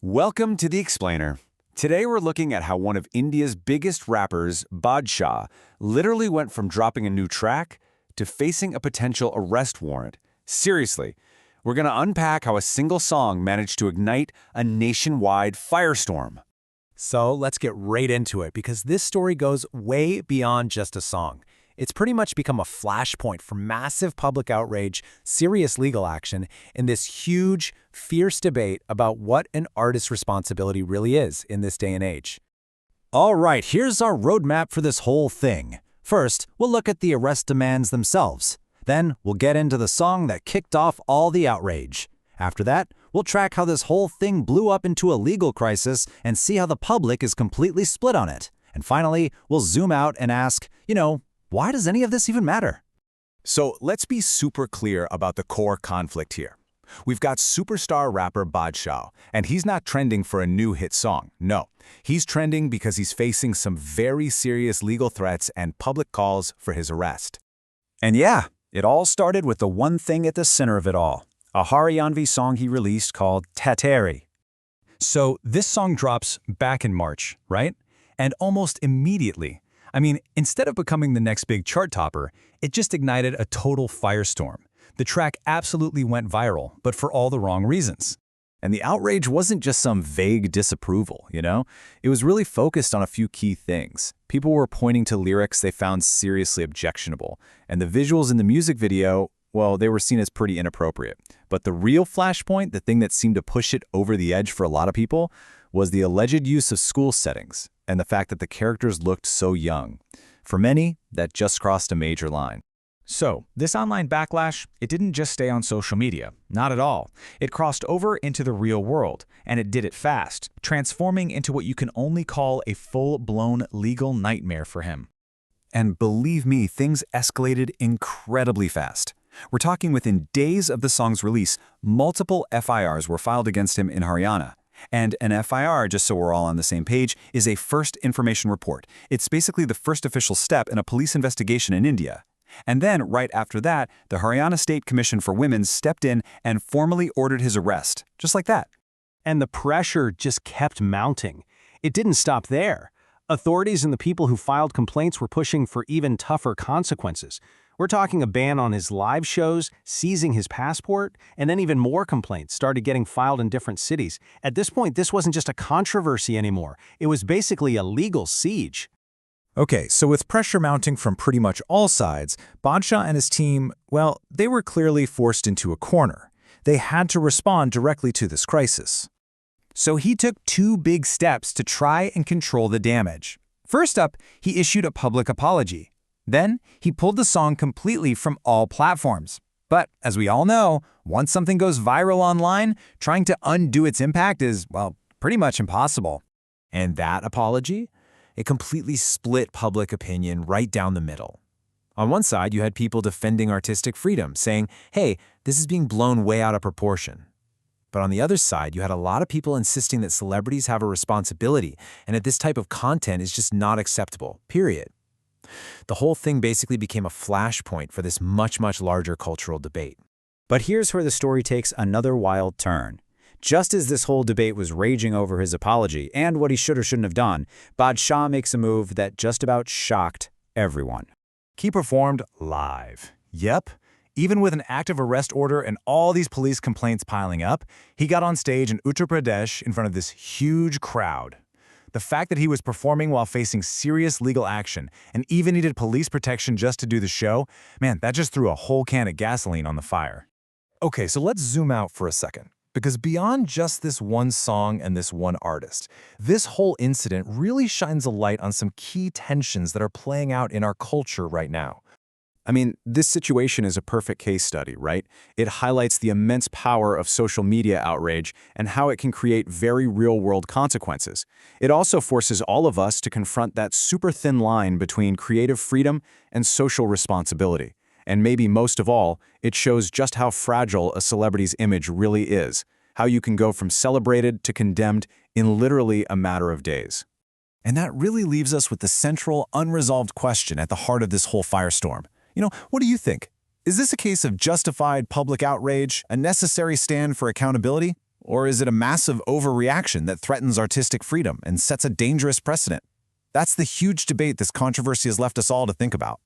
Welcome to The Explainer. Today we're looking at how one of India's biggest rappers, Badshah, literally went from dropping a new track to facing a potential arrest warrant. Seriously, we're going to unpack how a single song managed to ignite a nationwide firestorm. So let's get right into it because this story goes way beyond just a song. It's pretty much become a flashpoint for massive public outrage, serious legal action, and this huge, fierce debate about what an artist's responsibility really is in this day and age. All right, here's our roadmap for this whole thing. First, we'll look at the arrest demands themselves. Then, we'll get into the song that kicked off all the outrage. After that, we'll track how this whole thing blew up into a legal crisis and see how the public is completely split on it. And finally, we'll zoom out and ask, why does any of this even matter? So let's be super clear about the core conflict here. We've got superstar rapper Badshah, and he's not trending for a new hit song. No, he's trending because he's facing some very serious legal threats and public calls for his arrest. And yeah, it all started with the one thing at the center of it all, a Haryanvi song he released called Tateri. So this song drops back in March, right? And almost immediately, instead of becoming the next big chart topper, it just ignited a total firestorm. The track absolutely went viral, but for all the wrong reasons. And the outrage wasn't just some vague disapproval, It was really focused on a few key things. People were pointing to lyrics they found seriously objectionable, and the visuals in the music video, well, they were seen as pretty inappropriate. But the real flashpoint, the thing that seemed to push it over the edge for a lot of people, was the alleged use of school settings and the fact that the characters looked so young. For many, that just crossed a major line. So, this online backlash, it didn't just stay on social media. Not at all. It crossed over into the real world, and it did it fast, transforming into what you can only call a full-blown legal nightmare for him. And believe me, things escalated incredibly fast. We're talking within days of the song's release, multiple FIRs were filed against him in Haryana. And an FIR, just so we're all on the same page, is a first information report. It's basically the first official step in a police investigation in India. And then, right after that, the Haryana State Commission for Women stepped in and formally ordered his arrest, just like that. And the pressure just kept mounting. It didn't stop there. Authorities and the people who filed complaints were pushing for even tougher consequences. We're talking a ban on his live shows, seizing his passport, and then even more complaints started getting filed in different cities. At this point, this wasn't just a controversy anymore. It was basically a legal siege. Okay, so with pressure mounting from pretty much all sides, Badshah and his team, well, they were clearly forced into a corner. They had to respond directly to this crisis. So he took two big steps to try and control the damage. First up, he issued a public apology. Then, he pulled the song completely from all platforms. But, as we all know, once something goes viral online, trying to undo its impact is, well, pretty much impossible. And that apology? It completely split public opinion right down the middle. On one side, you had people defending artistic freedom, saying, hey, this is being blown way out of proportion. But on the other side, you had a lot of people insisting that celebrities have a responsibility and that this type of content is just not acceptable, period. The whole thing basically became a flashpoint for this much larger cultural debate. But here's where the story takes another wild turn. Just as this whole debate was raging over his apology and what he should or shouldn't have done, Badshah makes a move that just about shocked everyone. He performed live. Yep. Even with an active arrest order and all these police complaints piling up, he got on stage in Uttar Pradesh in front of this huge crowd. The fact that he was performing while facing serious legal action and even needed police protection just to do the show, man, that just threw a whole can of gasoline on the fire. Okay, so let's zoom out for a second. Because beyond just this one song and this one artist, this whole incident really shines a light on some key tensions that are playing out in our culture right now. This situation is a perfect case study, right? It highlights the immense power of social media outrage and how it can create very real-world consequences. It also forces all of us to confront that super thin line between creative freedom and social responsibility. And maybe most of all, it shows just how fragile a celebrity's image really is, how you can go from celebrated to condemned in literally a matter of days. And that really leaves us with the central, unresolved question at the heart of this whole firestorm. What do you think? Is this a case of justified public outrage, a necessary stand for accountability, Or is it a massive overreaction that threatens artistic freedom and sets a dangerous precedent? That's the huge debate this controversy has left us all to think about.